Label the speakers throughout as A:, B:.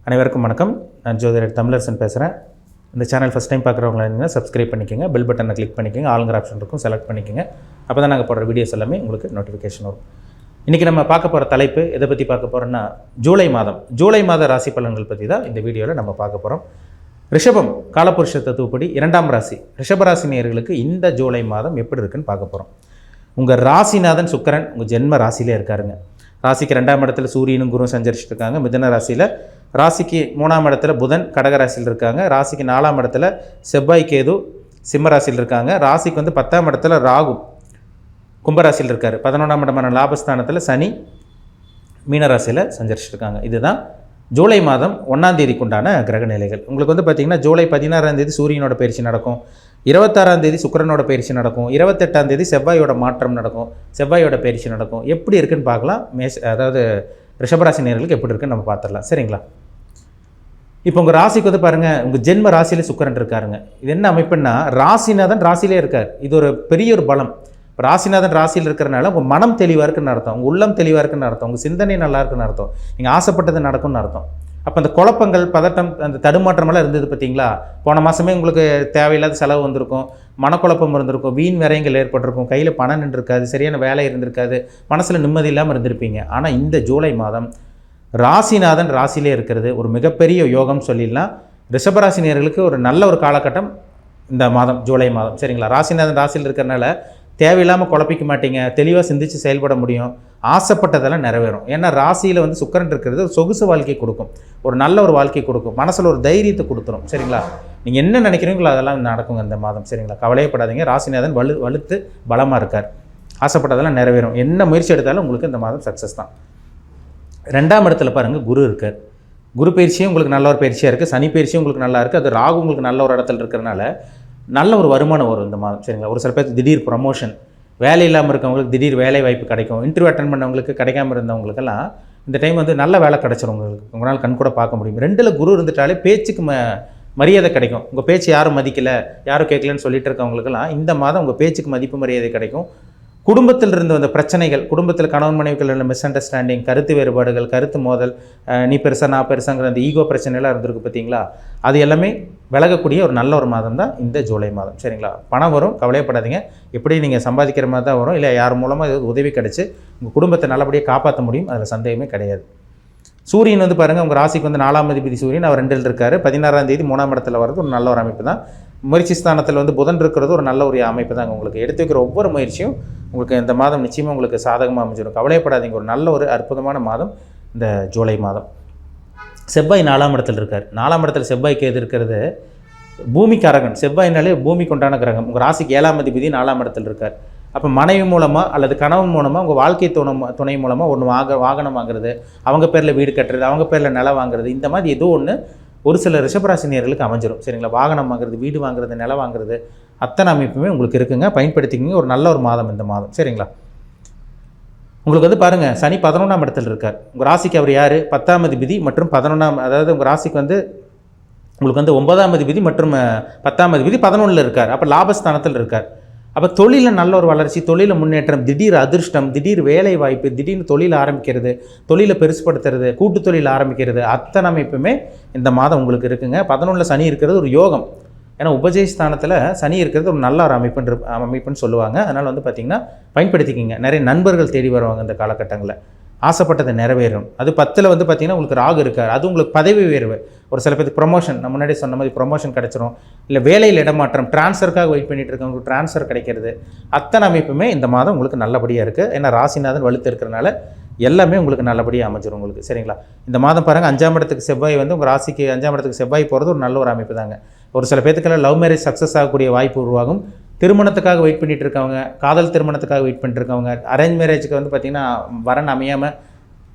A: அனைவருக்கும் வணக்கம். நான் ஜோதிடர் தமிழரசன் பேசுகிறேன். இந்த சேனல் ஃபஸ்ட் டைம் பார்க்குறவங்களா இருந்தீங்கன்னா சப்ஸ்கிரைப் பண்ணிக்கோங்க, பெல் பட்டனை கிளிக் பண்ணிக்கோங்க, ஆளுங்கிற ஆப்ஷன் இருக்கும் செலக்ட் பண்ணிக்கோங்க. அப்போ தான் நாங்கள் போடுற வீடியோஸ் எல்லாமே உங்களுக்கு நோட்டிஃபிகேஷன் வரும். இன்றைக்கி நம்ம பார்க்க போகிற தலைப்பு எதை பற்றி பார்க்க போகிறோன்னா ஜூலை மாத ராசி பலன்கள் பற்றி தான் இந்த வீடியோவில் நம்ம பார்க்க போகிறோம். ரிஷபம் காலபுருஷ தத்துவப்படி 2ஆம் ராசி ரிஷபராசி நேயர்களுக்கு இந்த ஜூலை மாதம் எப்படி இருக்குன்னு பார்க்க போகிறோம். உங்கள் ராசிநாதன் சுக்கிரன் உங்கள் ஜென்ம ராசியிலே இருக்காருங்க. ராசிக்கு 2ஆம் இடத்துல சூரியனும் குருவும் சஞ்சரிச்சுட்டு இருக்காங்க. மிதுன ராசியில், ராசிக்கு 3ஆம் இடத்துல புதன் கடக ராசியில் இருக்காங்க. ராசிக்கு 4ஆம் இடத்துல செவ்வாய் கேது சிம்ம ராசியில் இருக்காங்க. ராசிக்கு 10ஆம் இடத்துல ராகு கும்பராசியில் இருக்கார். 11ஆம் இடமான லாபஸ்தானத்தில் சனி மீனராசியில் சஞ்சரிச்சுட்டு இருக்காங்க. இதுதான் ஜூலை மாதம் 1ஆம் தேதிக்குண்டான கிரக நிலைகள். உங்களுக்கு பார்த்திங்கன்னா ஜூலை 16ஆம் தேதி சூரியனோட பயிற்சி நடக்கும், 26ஆம் தேதி சுக்கிரனோட பயிற்சி நடக்கும், 28ஆம் தேதி செவ்வாயோட மாற்றம் நடக்கும், செவ்வாயோட பயிற்சி நடக்கும். எப்படி இருக்குன்னு பார்க்கலாம். அதாவது ரிஷபராசி நேயர்களுக்கு எப்படி இருக்குன்னு நம்ம பார்த்துடலாம். சரிங்களா? இப்போ உங்கள் ராசிக்கு பாருங்கள், உங்கள் ஜென்ம ராசியிலே சுக்கிரன் இருக்காருங்க. இது என்ன அமைப்புன்னா, ராசிநாதன் ராசியிலே இருக்கார். இது ஒரு பெரிய ஒரு பலம். இப்போ ராசிநாதன் ராசியில் இருக்கிறனால உங்கள் மனம் தெளிவாக இருக்குன்னு அர்த்தம், உங்கள் உள்ளம் தெளிவாக இருக்குன்னு அர்த்தம், உங்கள் சிந்தனை நல்லா இருக்குன்னு அர்த்தம், நீங்கள் ஆசைப்பட்டது நடக்கும்னு அர்த்தம். அப்போ அந்த குழப்பங்கள், பதட்டம், அந்த தடுமாற்றமெல்லாம் இருந்தது பார்த்தீங்களா? போன மாதமே உங்களுக்கு தேவையில்லாத செலவு வந்திருக்கும், மனக்குழப்பம் இருந்திருக்கும், வீண் விரயங்கள் ஏற்பட்டிருக்கும், கையில் பணம் நின்றுருக்காது, சரியான வேலை இருந்திருக்காது, மனசில் நிம்மதி இல்லாமல் இருந்திருப்பீங்க. ஆனால் இந்த ஜூலை மாதம் ராசிநாதன் ராசியிலே இருக்கிறது ஒரு மிகப்பெரிய யோகம் சொல்லிடலாம். ரிஷபராசி நேயர்களுக்கு ஒரு நல்ல ஒரு காலகட்டம் இந்த மாதம், ஜூலை மாதம். சரிங்களா? ராசிநாதன் ராசியில் இருக்கிறனால தேவையில்லாமல் குழப்பிக்க மாட்டீங்க, தெளிவாக சிந்தித்து செயல்பட முடியும், ஆசைப்பட்டதெல்லாம் நிறைவேறும். ஏன்னா ராசியில் சுக்கிரன் இருக்கிறது ஒரு சொகுசு வாழ்க்கை கொடுக்கும், ஒரு நல்ல ஒரு வாழ்க்கை கொடுக்கும், மனசில் ஒரு தைரியத்தை கொடுத்துரும். சரிங்களா? நீங்கள் என்ன நினைக்கிறீங்களோ அதெல்லாம் நடக்குங்க இந்த மாதம். சரிங்களா? கவலையப்படாதீங்க. ராசிநாதன் வலுத்து பலமாக இருக்கார். ஆசைப்பட்டதெல்லாம் நிறைவேறும். என்ன முயற்சி எடுத்தாலும் உங்களுக்கு இந்த மாதம் சக்ஸஸ் தான். 2ஆம் இடத்துல பாருங்கள், குரு இருக்கார். குரு பயிற்சியும் உங்களுக்கு நல்ல ஒரு பயிற்சியாக இருக்குது, சனி பயிற்சியும் உங்களுக்கு நல்லா இருக்குது, அது ராகு உங்களுக்கு நல்ல ஒரு இடத்துல இருக்கிறனால நல்ல ஒரு வருமானம் வரும் இந்த மாதம். சரிங்களா? ஒரு சில பேருக்கு திடீர் ப்ரமோஷன், வேலை இல்லாமல் இருக்கவங்களுக்கு திடீர் வேலை வாய்ப்பு கிடைக்கும், இன்டர்வியூ அட்டன் பண்ணவங்களுக்கு கிடைக்காம இருந்தவங்களுக்கெல்லாம் இந்த டைம் நல்ல வேலை கிடைச்சிரும். உங்களுக்கு உங்களால் கண் கூட பார்க்க முடியும். 2ல் குரு இருந்துட்டாலே பேச்சுக்கு மரியாதை கிடைக்கும். உங்கள் பேச்சு யாரும் மதிக்கலை, யாரும் கேட்கலன்னு சொல்லிட்டு இருக்கவங்களுக்கெல்லாம் இந்த மாதம் உங்கள் பேச்சுக்கு மதிப்பு மரியாதை கிடைக்கும். குடும்பத்தில் இருந்து வந்த பிரச்சனைகள், குடும்பத்தில் கணவன் மனைவிகள் உள்ள மிஸ் அண்டர்ஸ்டாண்டிங், கருத்து வேறுபாடுகள், கருத்து மோதல், நீ பெருசாக நான் பெருசாங்கிற அந்த ஈகோ பிரச்சனைலாம் இருந்திருக்கு பார்த்தீங்களா? அது எல்லாமே விலகக்கூடிய ஒரு நல்ல ஒரு மாதம் தான் இந்த ஜூலை மாதம். சரிங்களா? பணம் வரும், கவலையப்படாதீங்க. எப்படி நீங்கள் சம்பாதிக்கிற மாதிரி தான் வரும், இல்லை யார் மூலமாக ஏதாவது உதவி கிடச்சி உங்கள் குடும்பத்தை நல்லபடியாக காப்பாற்ற முடியும், அதில் சந்தேகமே கிடையாது. சூரியன் பாருங்கள், உங்கள் ராசிக்கு 4ஆம் அதிபதி சூரியன், அவர் 2ல் இருக்கார். 16ஆம் தேதி 3ஆம் இடத்துல வர்றது ஒரு நல்ல ஒரு அமைப்பு தான். முயற்சி ஸ்தானத்தில் புதன் இருக்கிறது ஒரு நல்ல ஒரு அமைப்பு தாங்க. உங்களுக்கு எடுத்து வைக்கிற ஒவ்வொரு முயற்சியும் உங்களுக்கு இந்த மாதம் நிச்சயமாக உங்களுக்கு சாதகமாக அமைஞ்சிடும். கவலைப்படாதீங்க. ஒரு நல்ல ஒரு அற்புதமான மாதம் இந்த ஜூலை மாதம். செவ்வாய் 4ஆம் இடத்துல இருக்கார். 4ஆம் இடத்துல செவ்வாய்க்கு எது இருக்கிறது, பூமிக்காரகன். செவ்வாய்னாலே பூமிக்கு உண்டான கிரகம். உங்கள் ராசிக்கு 7ஆம் அதிபதி 4ஆம் இடத்துல இருக்கார். அப்போ மனைவி மூலமாக அல்லது கணவன் மூலமாக உங்கள் வாழ்க்கை துணை மூலமாக ஒன்று வாகனம் வாங்குறது, அவங்க பேரில் வீடு கட்டுறது, அவங்க பேரில் நிலம் வாங்குறது, இந்த மாதிரி ஏதோ ஒன்று ஒரு சில ரிஷபராசி நேயர்களுக்கு அமைஞ்சிடும். சரிங்களா? வாகனம் வாங்குறது, வீடு வாங்குறது, நிலம் வாங்குறது, அத்தனை அமைப்புமே உங்களுக்கு இருக்குங்க. பயன்படுத்திக்கிங்க. ஒரு நல்ல ஒரு மாதம் இந்த மாதம். சரிங்களா? உங்களுக்கு பாருங்கள், சனி 11ஆம் இடத்துல இருக்கார். உங்கள் ராசிக்கு அவர் யார்? 10ஆம் அதிபதி மற்றும் 11ஆம், அதாவது உங்கள் ராசிக்கு உங்களுக்கு 9ஆம் அதிபதி மற்றும் 10ஆம் அதிபதி 11ல் இருக்கார். அப்போ லாபஸ்தானத்தில் இருக்கார். அப்போ தொழிலில் நல்ல ஒரு வளர்ச்சி, தொழிலில் முன்னேற்றம், திடீர் அதிர்ஷ்டம், திடீர் வேலை வாய்ப்பு, திடீர்னு தொழில் ஆரம்பிக்கிறது, தொழிலை பெருசுப்படுத்துறது, கூட்டு தொழில் ஆரம்பிக்கிறது, அத்தனை அமைப்புமே இந்த மாதம் உங்களுக்கு இருக்குங்க. 11ல் சனி இருக்கிறது ஒரு யோகம். ஏன்னா உபஜயஸ்தானத்தில் சனி இருக்கிறது ஒரு நல்ல ஒரு அமைப்புன்னு சொல்லுவாங்க. அதனால் பார்த்திங்கன்னா பயன்படுத்திக்கிங்க. நிறைய நண்பர்கள் தேடி வருவாங்க இந்த காலகட்டங்களில். ஆசைப்பட்டதை நிறைவேறும். அது 10ல் பார்த்திங்கன்னா உங்களுக்கு ராகு இருக்கார். அது உங்களுக்கு பதவி உயர்வு, ஒரு சில பேருக்கு ப்ரொமோஷன், நான் முன்னாடி சொன்ன மாதிரி ப்ரொமோஷன் கிடைச்சிரும், இல்லை வேலையில் இடமாற்றம், ட்ரான்ஸ்ஃபருக்காக வெயிட் பண்ணிட்டு இருக்கவங்களுக்கு ட்ரான்ஸ்ஃபர் கிடைக்கிறது, அத்தனை அமைப்புமே இந்த மாதம் உங்களுக்கு நல்லபடியாக இருக்குது. ஏன்னா ராசிநாதன் வலுத்து இருக்கிறனால எல்லாமே உங்களுக்கு நல்லபடியாக அமைஞ்சிரும் உங்களுக்கு. சரிங்களா? இந்த மாதம் பாருங்கள், 5ஆம் இடத்துக்கு செவ்வாய் உங்கள் ராசிக்கு 5ஆம் இடத்துக்கு செவ்வாய் போகிறது ஒரு நல்ல ஒரு அமைப்பு தாங்க. ஒரு சில பேத்துக்கெல்லாம் லவ் மேரேஜ் சக்ஸஸ் ஆகக்கூடிய வாய்ப்பு உருவாகும். திருமணத்துக்காக வெயிட் பண்ணிகிட்டு இருக்கவங்க, காதல் திருமணத்துக்காக வெயிட் பண்ணிட்டு இருக்கவங்க, அரேஞ்ச் மேரேஜுக்கு பார்த்திங்கன்னா வரன் அமையாமல்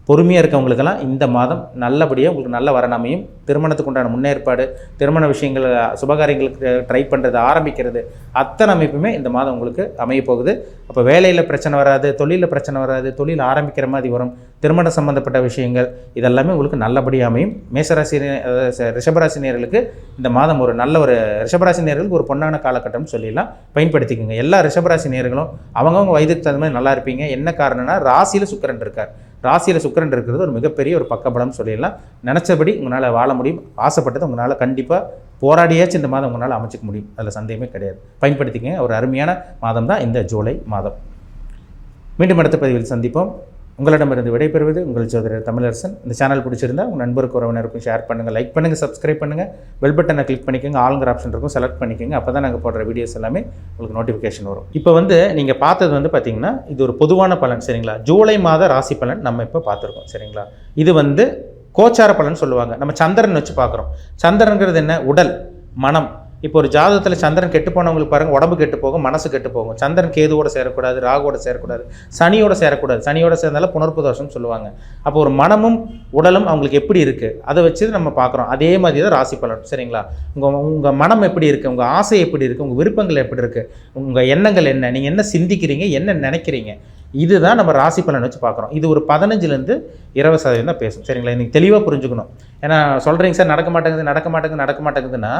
A: பொறுமையாக இருக்கவங்களுக்கெல்லாம் இந்த மாதம் நல்லபடியாக உங்களுக்கு நல்ல வரன் அமையும். திருமணத்துக்கு உண்டான முன்னேற்பாடு, திருமண விஷயங்கள், சுபகாரியங்களுக்கு ட்ரை பண்ணுறது, ஆரம்பிக்கிறது, அத்தனை அமைப்புமே இந்த மாதம் உங்களுக்கு அமைய போகுது. அப்போ வேலையில் பிரச்சனை வராது, தொழிலில் பிரச்சனை வராது, தொழில் ஆரம்பிக்கிற மாதிரி வரும், திருமணம் சம்மந்தப்பட்ட விஷயங்கள் இதெல்லாமே உங்களுக்கு நல்லபடியாக அமையும். மேசராசி ரிஷபராசினியர்களுக்கு இந்த மாதம் ஒரு நல்ல ஒரு ரிஷபராசினியர்களுக்கு ஒரு பொன்னான காலகட்டம்னு சொல்லிடலாம், பயன்படுத்திக்கோங்க. எல்லா ரிஷபராசினியர்களும் அவங்கவுங்க வயதுக்கு தகுந்த மாதிரி நல்லா இருப்பீங்க. என்ன காரணம்னா ராசியில் சுக்கிரன் இருக்கார். ராசியில் சுக்கிரன் இருக்கிறது ஒரு மிகப்பெரிய ஒரு பக்கபலம் சொல்லிடலாம். நினச்சபடி உங்களால் வாழ முடியும். ஆசைப்பட்டது உங்களால் கண்டிப்பாக போராடியாச்சும் இந்த மாதம் உங்களால் அமைச்சிக்க முடியும். அதில் சந்தேகமே கிடையாது. பயன்படுத்திக்கங்க. ஒரு அருமையான மாதம் தான் இந்த ஜூலை மாதம். மீண்டும் அடுத்த பதிவில் சந்திப்போம். உங்களிடமிருந்து விடைபெறுவது உங்கள் ஜோதிடர் தமிழரசன். இந்த சேனல் பிடிச்சிருந்தா உங்கள் நண்பருக்கு உறவினருக்கும் ஷேர் பண்ணுங்கள், லைக் பண்ணுங்கள், சப்ஸ்கிரைப் பண்ணுங்கள், பெல் பட்டனை கிளிக் பண்ணிக்கோங்க, ஆளுங்கிற ஆப்ஷன் இருக்கும் செலக்ட் பண்ணிக்கோங்க. அப்போ தான் நாங்கள் போடுற வீடியோஸ் எல்லாமே உங்களுக்கு நோட்டிஃபிகேஷன் வரும். இப்போ நீங்கள் பார்த்தது பார்த்தீங்கன்னா இது ஒரு பொதுவான பலன் சரிங்களா. ஜூலை மாத ராசி பலன் நம்ம இப்போ பார்த்துருக்கோம் சரிங்களா. இது கோச்சார பலன் சொல்லுவாங்க. நம்ம சந்திரன் வச்சு பார்க்குறோம். சந்திரன்கிறது என்ன? உடல், மனம். இப்போ ஒரு ஜாதகத்தில் சந்திரன் கெட்டு போனவங்களுக்கு பாருங்கள், உடம்பு கெட்டு போகும், மனசு கெட்டு போகும். சந்திரன் கேதுவோட சேரக்கூடாது, ராகுவோட சேரக்கூடாது, சனியோட சேரக்கூடாது. சனியோட சேர்ந்தாலும் புனர்ப்பு தோஷம்னு சொல்லுவாங்க. அப்போ ஒரு மனமும் உடலும் அவங்களுக்கு எப்படி இருக்குது அதை வச்சு நம்ம பார்க்குறோம். அதே மாதிரி தான் ராசி பலன் சரிங்களா. உங்கள் மனம் எப்படி இருக்குது, உங்கள் ஆசை எப்படி இருக்குது, உங்கள் விருப்பங்கள் எப்படி இருக்குது, உங்கள் எண்ணங்கள் என்ன, நீங்கள் என்ன சிந்திக்கிறீங்க, என்ன நினைக்கிறீங்க, இதுதான் நம்ம ராசி பலன் வச்சு பார்க்குறோம். இது ஒரு 15லேருந்து 20% தான் பேசும் சரிங்களா. இன்றைக்கி தெளிவாக புரிஞ்சுக்கணும். ஏன்னா சொல்கிறீங்க சார் நடக்க மாட்டேங்குதுன்னா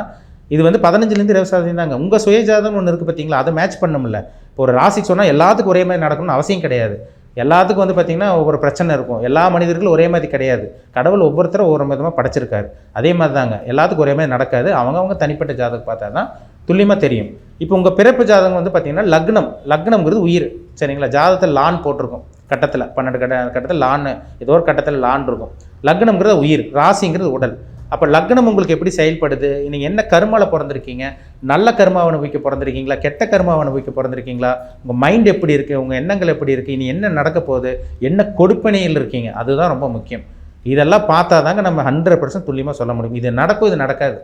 A: இது 15லேருந்து 20% தாங்க. உங்கள் சுயஜாதம் ஒன்று இருக்குது பார்த்தீங்களா, அதை மேட்ச் பண்ணணும்ல. இப்போ ஒரு ராசிக்கு சொன்னால் எல்லாத்துக்கும் ஒரே மாதிரி நடக்கணும்னு அவசியம் கிடையாது. எல்லாத்துக்கும் பார்த்தீங்கன்னா ஒவ்வொரு பிரச்சனை இருக்கும். எல்லா மனிதர்களும் ஒரே மாதிரி கிடையாது. கடவுள் ஒவ்வொருத்தரும் ஒவ்வொரு விதமாக படைச்சிருக்காரு. அதே மாதிரி தாங்க எல்லாத்துக்கும் ஒரே மாதிரி நடக்காது. அவங்கவுங்க தனிப்பட்ட ஜாதகம் பார்த்தா தான் துல்லியமாக தெரியும். இப்போ உங்கள் பிறப்பு ஜாதகம் பார்த்தீங்கன்னா லக்னம்ங்கிறது உயிர் சரிங்களா. ஜாதகத்தில் லான் போட்டிருக்கும் கட்டத்தில் 12 கட்டத்தில் லான், ஏதோ ஒரு கட்டத்தில் லான் இருக்கும். லக்னம்ங்கிறது உயிர், ராசிங்கிறது உடல். அப்போ லக்னம் உங்களுக்கு எப்படி செயல்படுது, நீங்கள் என்ன கர்மாவில் பிறந்திருக்கீங்க, நல்ல கர்மாவை அனுபவிக்க பிறந்திருக்கீங்களா, கெட்ட கர்மாவை அனுபவிக்க பிறந்திருக்கீங்களா, உங்கள் மைண்ட் எப்படி இருக்குது, உங்கள் எண்ணங்கள் எப்படி இருக்குது, இனி என்ன நடக்க போகுது, என்ன கொடுப்பனையில் இருக்கீங்க, அதுதான் ரொம்ப முக்கியம். இதெல்லாம் பார்த்தா தாங்க நம்ம 100% துல்லியமாக சொல்ல முடியும். இது நடக்கும், இது நடக்காது.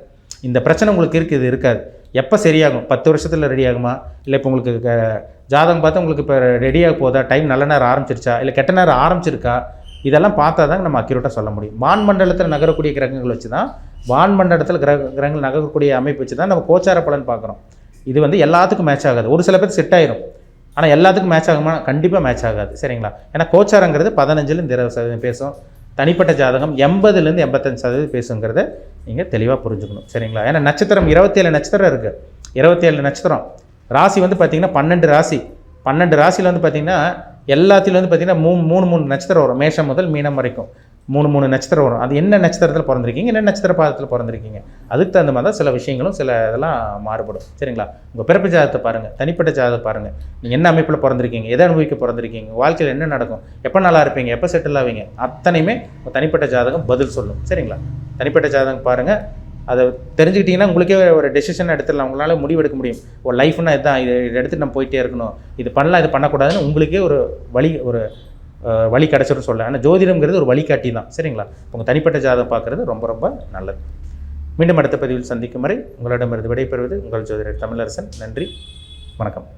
A: இந்த பிரச்சனை உங்களுக்கு இருக்குது, இது இருக்காது. எப்போ சரியாகும்? 10 வருஷத்தில் ரெடி ஆகுமா, இல்லை இப்போ உங்களுக்கு ஜாதகம் பார்த்தா உங்களுக்கு இப்போ ரெடியாக போதா, டைம் நல்ல நேரம் ஆரம்பிச்சிருச்சா, இல்லை கெட்ட நேரம் ஆரம்பிச்சிருக்கா, இதெல்லாம் பார்த்தா தாங்க நம்ம அக்யூரேட்டாக சொல்ல முடியும். வான்மண்டலத்தில் நகரக்கூடிய கிரகங்கள் வச்சு தான், வான்மண்டலத்தில் கிரகங்கள் நகரக்கூடிய அமைப்பு வச்சு தான் நம்ம கோச்சார பலன் பார்க்குறோம். இது எல்லாத்துக்கும் மேட்ச் ஆகாது. ஒரு சில பேர் செட் ஆயிரும், ஆனால் எல்லாத்துக்கும் மேட்ச் ஆகுமா? கண்டிப்பாக மேட்ச் ஆகாது சரிங்களா. ஏன்னா கோச்சாரங்கிறது 15லேருந்து 20% பேசும். தனிப்பட்ட ஜாதகம் 80லேருந்து 85% பேசுங்கிறத நீங்கள் தெளிவாக புரிஞ்சுக்கணும் சரிங்களா. ஏன்னா நட்சத்திரம் 27 நட்சத்திரம் இருக்குது. 27 நட்சத்திரம். ராசி பார்த்தீங்கன்னா 12 ராசி. 12 ராசியில் பார்த்தீங்கன்னா எல்லாத்திலும் பார்த்தீங்கன்னா 3 நட்சத்திரம் வரும். மேஷம் முதல் மீனம் வரைக்கும் 3 நட்சத்திரம் வரும். அது என்ன நட்சத்திரத்தில் பிறந்திருக்கீங்க, என்ன நட்சத்திர பாதத்தில் பிறந்திருக்கீங்க, அதுக்கு தகுந்த மாதிரி தான் சில விஷயங்களும் சில இதெல்லாம் மாறுபடும் சரிங்களா. உங்கள் பிறப்பு ஜாதகத்தை பாருங்கள், தனிப்பட்ட ஜாதகத்தை பாருங்கள். நீங்கள் என்ன அமைப்பில் பிறந்திருக்கீங்க, எதை அனுபவிக்க பிறந்திருக்கீங்க, வாழ்க்கையில் என்ன நடக்கும், எப்போ நல்லா இருப்பீங்க, எப்போ செட்டில் ஆவீங்க, அத்தனையுமே தனிப்பட்ட ஜாதகம் பதில் சொல்லும் சரிங்களா. தனிப்பட்ட ஜாதகம் பாருங்கள். அதை தெரிஞ்சுக்கிட்டிங்கன்னா உங்களுக்கே ஒரு டெசிஷன் எடுத்துடலாம். உங்களால் முடிவு எடுக்க முடியும். ஒரு லைஃப்னா இதுதான், இதை எடுத்து நம்ம போயிட்டே இருக்கணும், இது பண்ணலாம், இது பண்ணக்கூடாதுன்னு உங்களுக்கே ஒரு வழி கிடச்சிடும் சொல்ல. ஆனால் ஜோதிடம்ங்கிறது ஒரு வழிகாட்டி தான் சரிங்களா. உங்கள் தனிப்பட்ட ஜாதகம் பார்க்குறது ரொம்ப ரொம்ப நல்லது. மீண்டும் அடுத்த பதிவில் சந்திக்கும் வரை உங்களிடமிருந்து விடைபெறுவது உங்கள் ஜோதிடர் தமிழரசன். நன்றி, வணக்கம்.